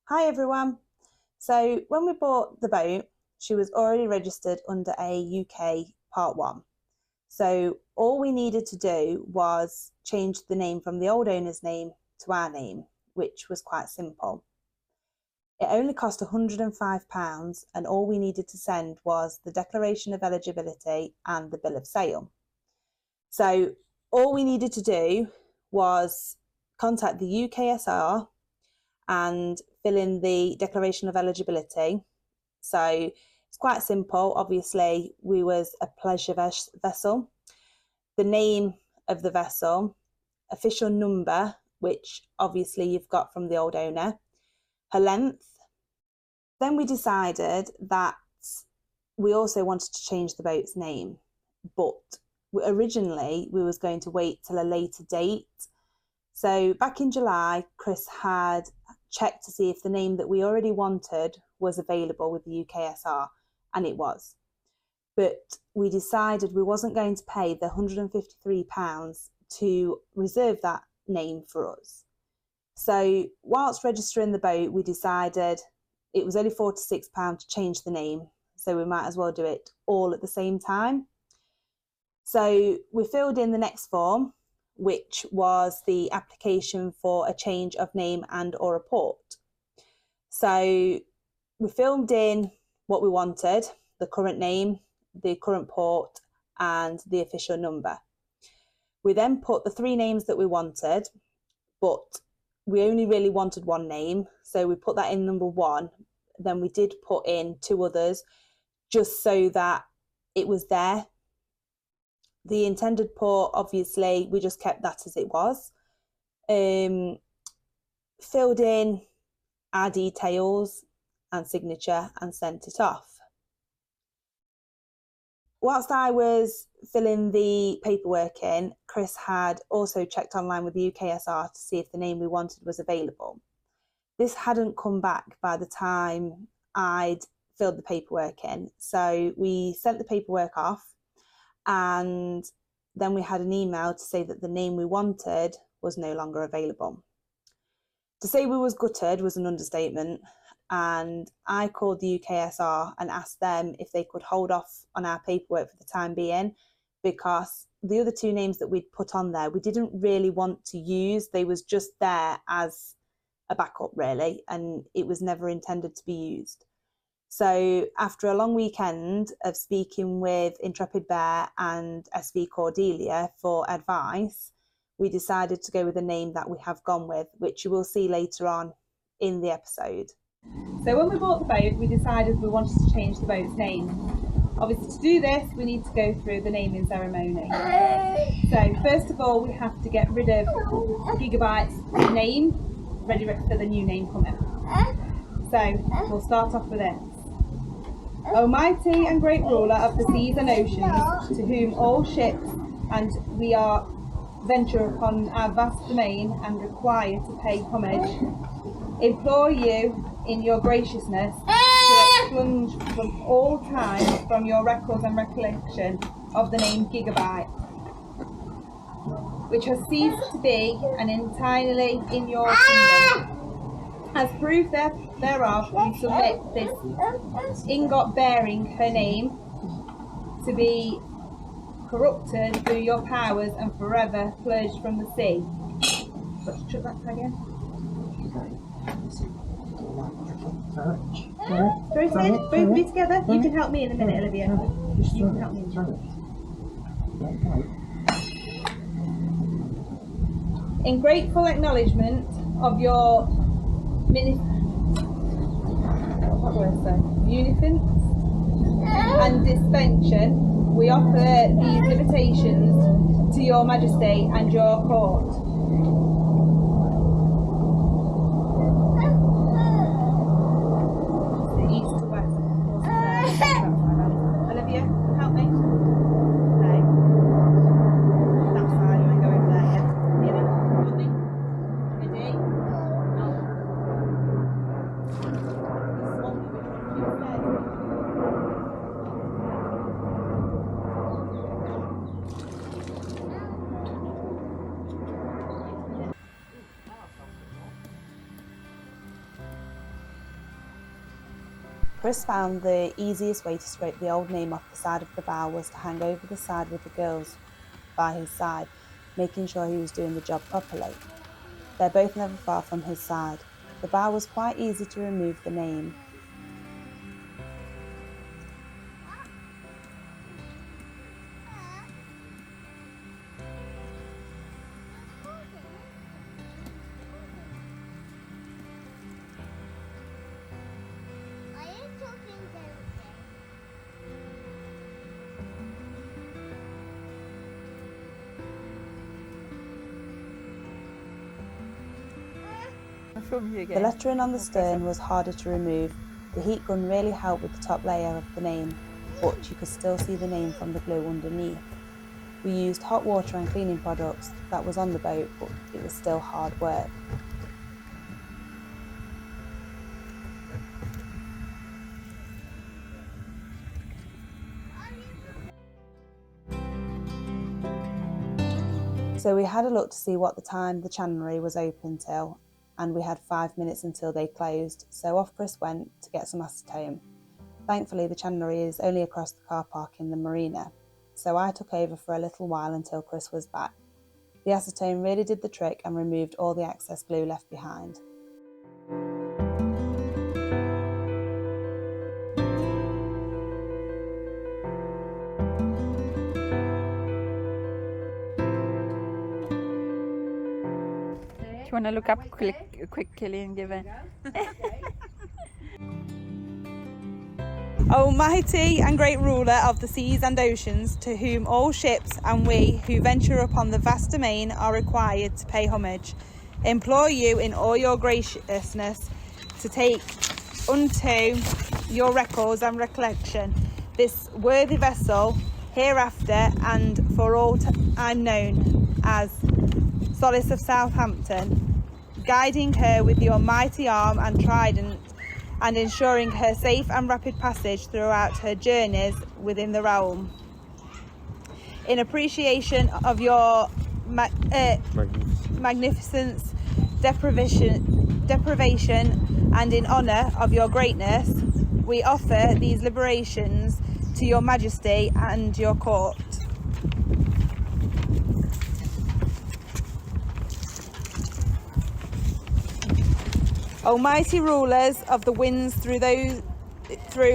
Hi everyone. So when we bought the boat, she was already registered under a UK Part 1. So all we needed to do was change the name from the old owner's name to our name, which was quite simple. It only cost £105 and all we needed to send was the declaration of eligibility and the bill of sale. So all we needed to do was contact the UKSR and fill in the declaration of eligibility. So it's quite simple. Obviously, we was a pleasure vessel. The name of the vessel, official number, which obviously you've got from the old owner, her length. Then we decided that we also wanted to change the boat's name, but originally we was going to wait till a later date. So back in July, Chris had checked to see if the name that we already wanted was available with the UKSR, and it was. But we decided we wasn't going to pay the £153 to reserve that name for us. So whilst registering the boat, we decided it was only £46 to change the name, so we might as well do it all at the same time. So we filled in the next form, which was the application for a change of name and or a port. So we filled in what we wanted, the current name, the current port, and the official number. We then put the 3 names that we wanted, but we only really wanted one name, so we put that in number 1. Then we did put in 2 others, just so that it was there. The intended port, obviously, we just kept that as it was. Filled in our details and signature and sent it off. Whilst I was filling the paperwork in, Chris had also checked online with the UKSR to see if the name we wanted was available. This hadn't come back by the time I'd filled the paperwork in. So we sent the paperwork off, and then we had an email to say that the name we wanted was no longer available. To say we was gutted was an understatement, and I called the UKSR and asked them if they could hold off on our paperwork for the time being, because the other 2 names that we'd put on there we didn't really want to use. They was just there as a backup really, and it was never intended to be used. So after a long weekend of speaking with Intrepid Bear and SV Cordelia for advice, we decided to go with the name that we have gone with, which you will see later on in the episode. So when we bought the boat, we decided we wanted to change the boat's name. Obviously, to do this, we need to go through the naming ceremony. So first of all, we have to get rid of Gigabyte's name, ready for the new name coming. So we'll start off with this. O mighty and great ruler of the seas and oceans, to whom all ships and we are venture upon our vast domain and require to pay homage, implore you in your graciousness to expunge from all time from your records and recollection of the name Gigabyte, which has ceased to be and entirely in your kingdom. As proof thereof, we submit this ingot bearing her name to be corrupted through your powers and forever purged from the sea. Let's check that again. Both of you together. You can help me in a minute, Olivia. You can help me. In grateful acknowledgement of your munificence and dispensation, we offer these limitations to your majesty and your court. The east to west. Olivia, help me. No. That side and then go over there. Yeah. Help me. Ready? Chris found the easiest way to scrape the old name off the side of the bow was to hang over the side with the girls by his side, making sure he was doing the job properly. They're both never far from his side. The bow was quite easy to remove the name. The lettering on the stern was harder to remove. The heat gun really helped with the top layer of the name, but you could still see the name from the glue underneath. We used hot water and cleaning products that was on the boat, but it was still hard work. So we had a look to see what the time the chandlery was open till, and we had 5 minutes until they closed, so off Chris went to get some acetone. Thankfully the chandlery is only across the car park in the marina, so I took over for a little while until Chris was back. The acetone really did the trick and removed all the excess glue left behind. Do you want to look up quickly and give it? Almighty and great ruler of the seas and oceans, to whom all ships and we who venture upon the vast domain are required to pay homage, implore you in all your graciousness to take unto your records and recollection this worthy vessel hereafter and for all time known as Solace of Southampton, guiding her with your mighty arm and trident, and ensuring her safe and rapid passage throughout her journeys within the realm. In appreciation of your magnificence, deprivation, and in honour of your greatness, we offer these liberations to your majesty and your court. Almighty rulers of the winds, through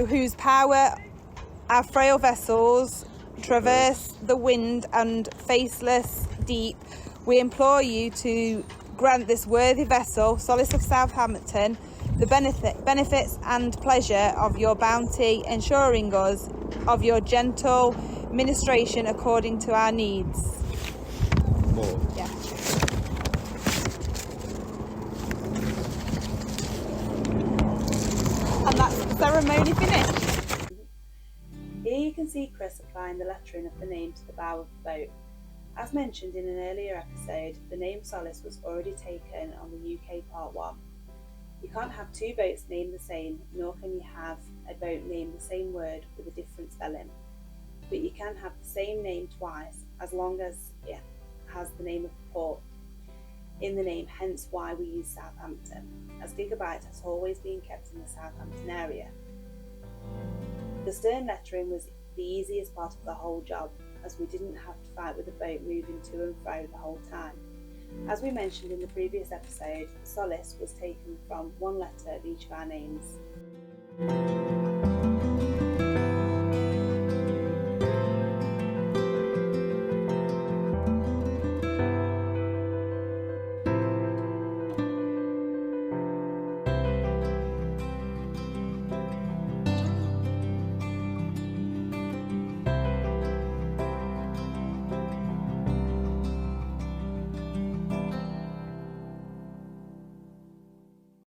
whose power our frail vessels traverse the wind and faceless deep, we implore you to grant this worthy vessel, Solace of Southampton, the benefits and pleasure of your bounty, ensuring us of your gentle ministration according to our needs. More. Yeah. And that's the ceremony finished. Here you can see Chris applying the lettering of the name to the bow of the boat. As mentioned in an earlier episode, the name Solace was already taken on the UK Part 1. You can't have two boats named the same, nor can you have a boat named the same word with a different spelling. But you can have the same name twice, as long as it has the name of the port in the name, hence why we use Southampton, as Gigabyte has always been kept in the Southampton area. The stern lettering was the easiest part of the whole job, as we didn't have to fight with the boat moving to and fro the whole time. As we mentioned in the previous episode, Solace was taken from one letter of each of our names.